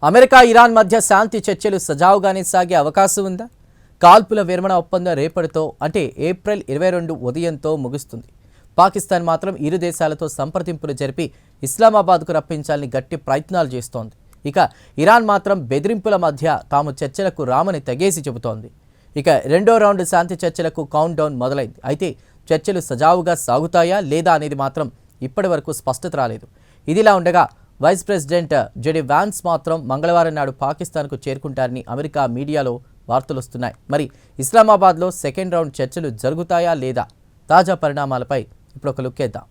America Iran మధ్య శాంతి చర్చలు సజావుగానే సాగే అవకాశం ఉందా? కాల్పుల విరమణ ఒప్పందం రేపటితో అంటే ఏప్రిల్ 22 ఉదయంతో ముగుస్తుంది. పాకిస్తాన్ మాత్రం ఇరు దేశాలతో సంప్రదింపులు జరిపి ఇస్లామాబాద్కు రప్పించాలని గట్టి ప్రయత్నాలు చేస్తోంది. ఇక ఇరాన్ మాత్రం బెదిరింపుల మధ్య తాము చర్చలకు రామని తెగేసి చెబుతోంది. ఇక రెండో రౌండ్ శాంతి చర్చలకు కౌంట్ డౌన్ మొదలైంది. అయితే చర్చలు సజావుగా సాగుతాయా లేదా అనేది మాత్రం ఇప్పటి వరకు స్పష్టత రాలేదు. ఇదిలా ఉండగా వైస్ ప్రెసిడెంట్ జెడీ వాన్స్ మాత్రం మంగళవారం నాడు పాకిస్తాన్కు చేరుకుంటారని అమెరికా మీడియాలో వార్తలు వస్తున్నాయి. మరి ఇస్లామాబాద్లో సెకండ్ రౌండ్ చర్చలు జరుగుతాయా లేదా? తాజా పరిణామాలపై ఇప్పుడు ఒక లుక్ వేద్దాం.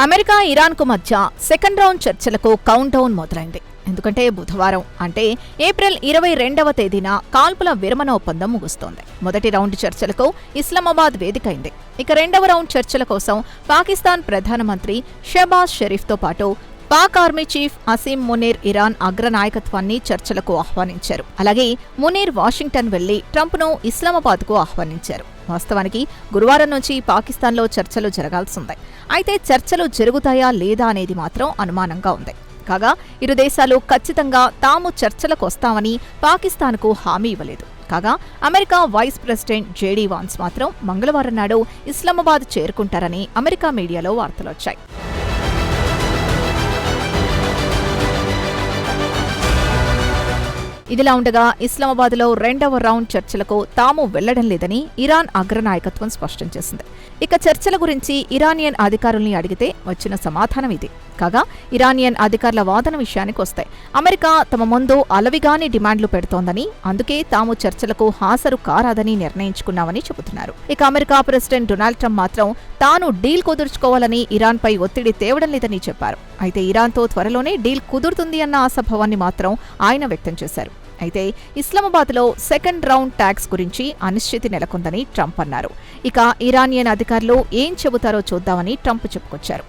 అమెరికా ఇరాన్కు మధ్య సెకండ్ రౌండ్ చర్చలకు కౌంట్ డౌన్ మొదలైంది. ఎందుకంటే బుధవారం అంటే ఏప్రిల్ 22వ తేదీన కాల్పుల విరమణ ఒప్పందం ముగుస్తోంది. మొదటి రౌండ్ చర్చలకు ఇస్లామాబాద్ వేదికైంది. ఇక రెండవ రౌండ్ చర్చల కోసం పాకిస్తాన్ ప్రధానమంత్రి షెహబాజ్ షరీఫ్తో పాటు Pak army chief Asim Munir Iran అగ్రనాయకత్వాన్ని చర్చలకు ఆహ్వానించారు. అలాగే మునీర్ వాషింగ్టన్ వెళ్లి ట్రంప్ను ఇస్లామాబాద్కు ఆహ్వానించారు. వాస్తవానికి గురువారం నుంచి పాకిస్తాన్లో చర్చలు జరగాల్సిందే. అయితే చర్చలు జరుగుతాయా లేదా అనేది మాత్రం అనుమానంగా ఉంది. కాగా ఇరు దేశాలు ఖచ్చితంగా తాము చర్చలకు వస్తామని పాకిస్తాన్కు హామీ ఇవ్వలేదు. కాగా America vice president JD Vance మాత్రం మంగళవారం నాడు ఇస్లామాబాద్ చేరుకుంటారని అమెరికా మీడియాలో వార్తలొచ్చాయి. ఇదిలా ఉండగా ఇస్లామాబాద్లో రెండవ రౌండ్ చర్చలకు తాము వెళ్లడం లేదని ఇరాన్ అగ్రనాయకత్వం స్పష్టం చేసింది. ఇక చర్చల గురించి ఇరానియన్ అధికారుల్ని అడిగితే వచ్చిన సమాధానం ఇది. కాగా ఇరానియన్ అధికారుల వాదన విషయానికి వస్తే అమెరికా తమ ముందు అలవిగాని డిమాండ్లు పెడుతోందని, అందుకే తాము చర్చలకు హాజరు కారాదని నిర్ణయించుకున్నామని చెబుతున్నారు. ఇక అమెరికా ప్రెసిడెంట్ డొనాల్డ్ ట్రంప్ మాత్రం తాను డీల్ కుదుర్చుకోవాలని ఇరాన్పై ఒత్తిడి తేవడం లేదని చెప్పారు. అయితే ఇరాన్తో త్వరలోనే డీల్ కుదురుతుంది అన్న ఆశాభావాన్ని మాత్రం ఆయన వ్యక్తం చేశారు. అయితే ఇస్లామాబాద్లో సెకండ్ రౌండ్ ట్యాక్స్ గురించి అనిశ్చితి నెలకొందని ట్రంప్ అన్నారు. ఇక ఇరానియన్ అధికారులు ఏం చెబుతారో చూద్దామని ట్రంప్ చెప్పుకొచ్చారు.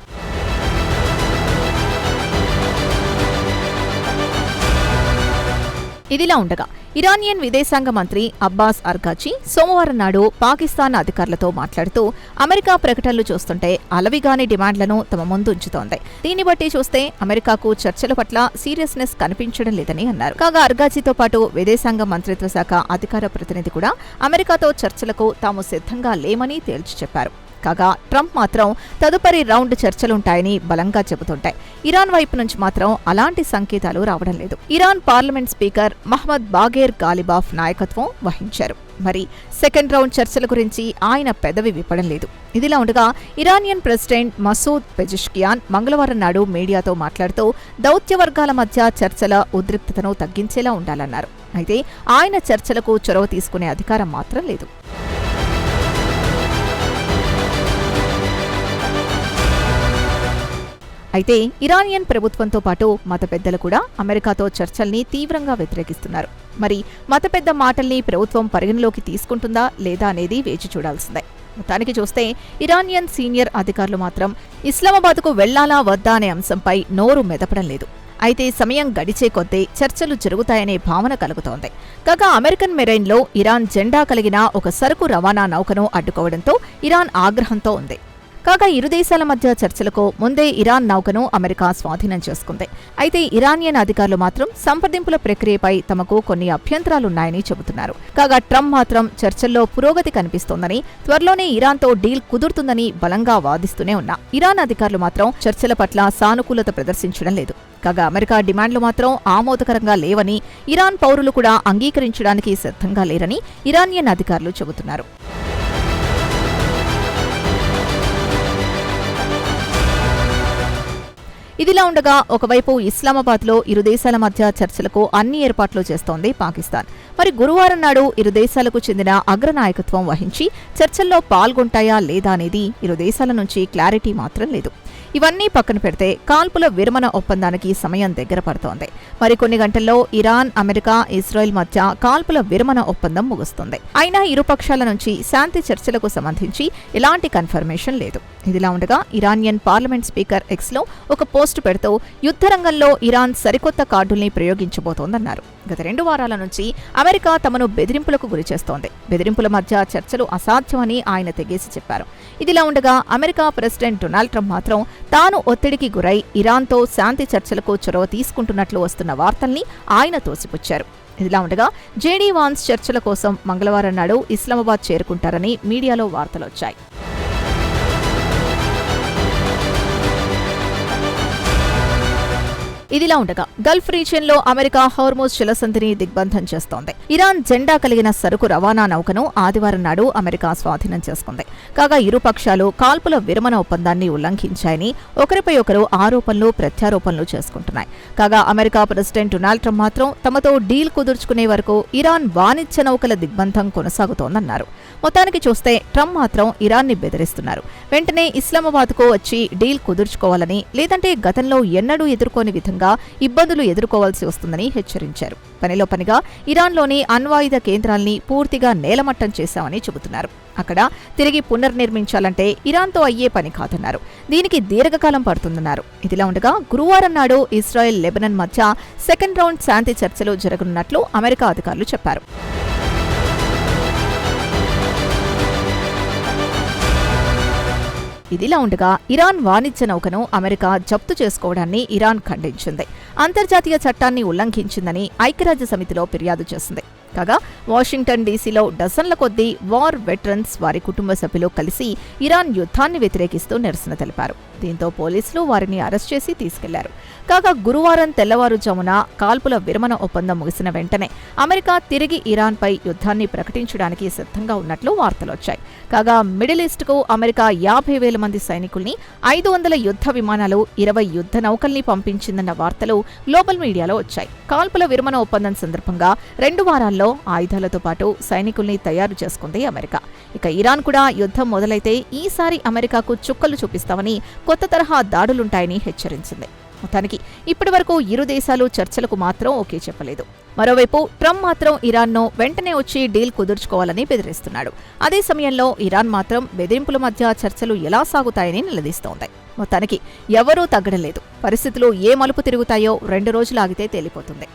ఇదిలా ఉండగా ఇరానియన్ విదేశాంగ మంత్రి అబ్బాస్ అర్గాచి సోమవారం నాడు పాకిస్తాన్ అధికారులతో మాట్లాడుతూ అమెరికా ప్రకటనలు చూస్తుంటే అలవిగాని డిమాండ్లను తమ ముందు ఉంచుతోంది. దీన్ని బట్టి చూస్తే అమెరికాకు చర్చల పట్ల సీరియస్నెస్ కనిపించడం లేదని అన్నారు. కాగా అర్గాచితో పాటు విదేశాంగ మంత్రిత్వ శాఖ అధికార ప్రతినిధి కూడా అమెరికాతో చర్చలకు తాము సిద్ధంగా లేమని తేల్చి చెప్పారు. కాగా ట్రంప్ మాత్రం తదుపరి రౌండ్ చర్చలుంటాయని బలంగా చెబుతుంటాయి. ఇరాన్ వైపు నుంచి మాత్రం అలాంటి సంకేతాలు రావడం లేదు. Iran parliament speaker Mohammad Bagher Ghalibaf నాయకత్వం వహించారు. మరి సెకండ్ రౌండ్ చర్చల గురించి ఆయన పెదవి విప్పడం లేదు. ఇదిలా ఉండగా ఇరానియన్ ప్రెసిడెంట్ మసూద్ పెజిష్కియాన్ మంగళవారం నాడు మీడియాతో మాట్లాడుతూ దౌత్య వర్గాల మధ్య చర్చల ఉద్రిక్తతను తగ్గించేలా ఉండాలన్నారు. అయితే ఆయన చర్చలకు చొరవ తీసుకునే అధికారం మాత్రం లేదు. అయితే ఇరానియన్ ప్రభుత్వంతో పాటు మత పెద్దలు కూడా అమెరికాతో చర్చల్ని తీవ్రంగా వ్యతిరేకిస్తున్నారు. మరి మత పెద్ద మాటల్ని ప్రభుత్వం పరిగణలోకి తీసుకుంటుందా లేదా అనేది వేచి చూడాల్సిందే. మొత్తానికి చూస్తే ఇరానియన్ సీనియర్ అధికారులు మాత్రం ఇస్లామాబాద్కు వెళ్లాలా వద్దా అనే అంశంపై నోరు మెదపడం లేదు. అయితే సమయం గడిచే కొద్దీ చర్చలు జరుగుతాయనే భావన కలుగుతోంది. కాగా అమెరికన్ మెరైన్లో ఇరాన్ జెండా కలిగిన ఒక సరుకు రవాణా నౌకను అడ్డుకోవడంతో ఇరాన్ ఆగ్రహంతో ఉంది. కాగా ఇరు దేశాల మధ్య చర్చలకు ముందే ఇరాన్ నౌకను అమెరికా స్వాధీనం చేసుకుంది. అయితే ఇరానియన్ అధికారులు మాత్రం సంప్రదింపుల ప్రక్రియపై తమకు కొన్ని అభ్యంతరాలున్నాయని చెబుతున్నారు. కాగా ట్రంప్ మాత్రం చర్చల్లో పురోగతి కనిపిస్తోందని, త్వరలోనే ఇరాన్తో డీల్ కుదురుతుందని బలంగా వాదిస్తూనే ఉన్నా ఇరాన్ అధికారులు మాత్రం చర్చల పట్ల సానుకూలత ప్రదర్శించడం లేదు. కాగా అమెరికా డిమాండ్లు మాత్రం ఆమోదకరంగా లేవని, ఇరాన్ పౌరులు కూడా అంగీకరించడానికి సిద్ధంగా లేరని ఇరానియన్ అధికారులు చెబుతున్నారు. ఇదిలా ఉండగా ఒకవైపు ఇస్లామాబాద్లో ఇరు దేశాల మధ్య చర్చలకు అన్ని ఏర్పాట్లు చేస్తోంది పాకిస్తాన్. మరి గురువారం నాడు ఇరు దేశాలకు చెందిన అగ్రనాయకత్వం వహించి చర్చల్లో పాల్గొంటాయా లేదా అనేది ఇరు దేశాల నుంచి క్లారిటీ మాత్రం లేదు. ఇవన్నీ పక్కన పెడితే కాల్పుల విరమణ ఒప్పందానికి సమయం దగ్గర పడుతోంది. మరికొన్ని గంటల్లో ఇరాన్, అమెరికా, ఇజ్రాయెల్ మధ్య కాల్పుల విరమణ ఒప్పందం ముగుస్తుంది. అయినా ఇరుపక్షాల నుంచి శాంతి చర్చలకు సంబంధించి ఎలాంటి కన్ఫర్మేషన్ లేదు. ఇదిలా ఉండగా ఇరానియన్ పార్లమెంట్ స్పీకర్ ఎక్స్లో ఒక పోస్ట్ పోస్టు పెడుతూ యుద్ధరంగంలో ఇరాన్ సరికొత్త కార్డుల్ని ప్రయోగించబోతోందన్నారు. గత 2 వారాల నుంచి అమెరికా తమను బెదిరింపులకు గురిచేస్తోంది. బెదిరింపుల మధ్య చర్చలు అసాధ్యమని ఆయన తెగేసి చెప్పారు. ఇదిలా ఉండగా అమెరికా ప్రెసిడెంట్ డొనాల్డ్ ట్రంప్ మాత్రం తాను ఒత్తిడికి గురై ఇరాన్తో శాంతి చర్చలకు చొరవ తీసుకుంటున్నట్లు వస్తున్న వార్తల్ని ఆయన తోసిపుచ్చారు. ఇదిలా ఉండగా జేడీ వాన్స్ చర్చల కోసం మంగళవారం నాడు ఇస్లామాబాద్ చేరుకుంటారని మీడియాలో వార్తలొచ్చాయి. ఇదిలా ఉండగా గల్ఫ్ రీజియన్లో అమెరికా హోర్ముజ్ జలసంధిని దిగ్బంధం చేస్తోంది. ఇరాన్ జెండా కలిగిన సరుకు రవాణా నౌకను ఆదివారం నాడు అమెరికా స్వాధీనం చేసుకుంది. కాగా ఇరు పక్షాలు కాల్పుల విరమణ ఒప్పందాన్ని ఉల్లంఘించాయని ఒకరిపై ఒకరు ఆరోపణలు ప్రత్యారోపణలు చేసుకుంటున్నాయి. కాగా అమెరికా ప్రెసిడెంట్ డొనాల్డ్ ట్రంప్ మాత్రం తమతో డీల్ కుదుర్చుకునే వరకు ఇరాన్ వాణిజ్య నౌకల దిగ్బంధం కొనసాగుతోందన్నారు. మొత్తానికి చూస్తే ట్రంప్ మాత్రం ఇరాన్ని బెదిరిస్తున్నారు. వెంటనే ఇస్లామాబాద్కు వచ్చి డీల్ కుదుర్చుకోవాలని, లేదంటే గతంలో ఎన్నడూ ఎదుర్కోని విధంగా ఇబ్బందులు ఎదుర్కోవాల్సి వస్తుందని హెచ్చరించారు. పనిలో పనిగా ఇరాన్లోని అణ్వాయుధ కేంద్రాల్ని పూర్తిగా నేలమట్టం చేశామని చెబుతున్నారు. అక్కడ తిరిగి పునర్నిర్మించాలంటే ఇరాన్తో అయ్యే పని కాదన్నారు. దీనికి దీర్ఘకాలం పడుతుందన్నారు. ఇదిలా ఉండగా గురువారం నాడు ఇజ్రాయెల్, లెబనాన్ మధ్య సెకండ్ రౌండ్ శాంతి చర్చలు జరగనున్నట్లు అమెరికా అధికారులు చెప్పారు. ఇదిలా ఉండగా ఇరాన్ వాణిజ్య నౌకను అమెరికా జప్తు చేసుకోవడాన్ని ఇరాన్ ఖండించింది. అంతర్జాతీయ చట్టాన్ని ఉల్లంఘించిందని ఐక్యరాజ్య సమితిలో ఫిర్యాదు చేసింది. కాగా వాషింగ్టన్ డీసీలో డజన్ల కొద్దీ వార్ వెటరన్స్, వారి కుటుంబ సభ్యులు కలిసి ఇరాన్ యుద్ధాన్ని వ్యతిరేకిస్తూ నిరసన తెలిపారు. దీంతో పోలీసులు వారిని అరెస్ట్ చేసి తీసుకెళ్లారు. కాగా గురువారం తెల్లవారుజామున కాల్పుల విరమణ ఒప్పందం ముగిసిన వెంటనే అమెరికా తిరిగి ఇరాన్పై యుద్ధాన్ని ప్రకటించడానికి సిద్ధంగా ఉన్నట్లు వార్తలొచ్చాయి. కాగా మిడిల్ ఈస్ట్కు అమెరికా 50,000 మంది సైనికుల్ని, 500 యుద్ధ విమానాలు, 20 యుద్ధ నౌకల్ని పంపించిందన్న వార్తలు గ్లోబల్ మీడియాలో వచ్చాయి. కాల్పుల విరమణ ఒప్పందం సందర్భంగా 2 వారాల్లో ఆయుధాలతో పాటు సైనికుల్ని తయారు చేసుకుంది అమెరికా. ఇక ఇరాన్ కూడా యుద్ధం మొదలైతే ఈసారి అమెరికాకు చుక్కలు చూపిస్తామని, కొత్త తరహా దాడులుంటాయని హెచ్చరించింది. మొత్తానికి ఇప్పటి వరకు ఇరు దేశాలు చర్చలకు మాత్రం ఓకే చెప్పలేదు. మరోవైపు ట్రంప్ మాత్రం ఇరాన్ను వెంటనే వచ్చి డీల్ కుదుర్చుకోవాలని బెదిరిస్తున్నాడు. అదే సమయంలో ఇరాన్ మాత్రం బెదిరింపుల మధ్య చర్చలు ఎలా సాగుతాయని నిలదీస్తోంది. మొత్తానికి ఎవరూ తగ్గడం లేదు. పరిస్థితులు ఏ మలుపు తిరుగుతాయో 2 రోజులు ఆగితే తేలిపోతుంది.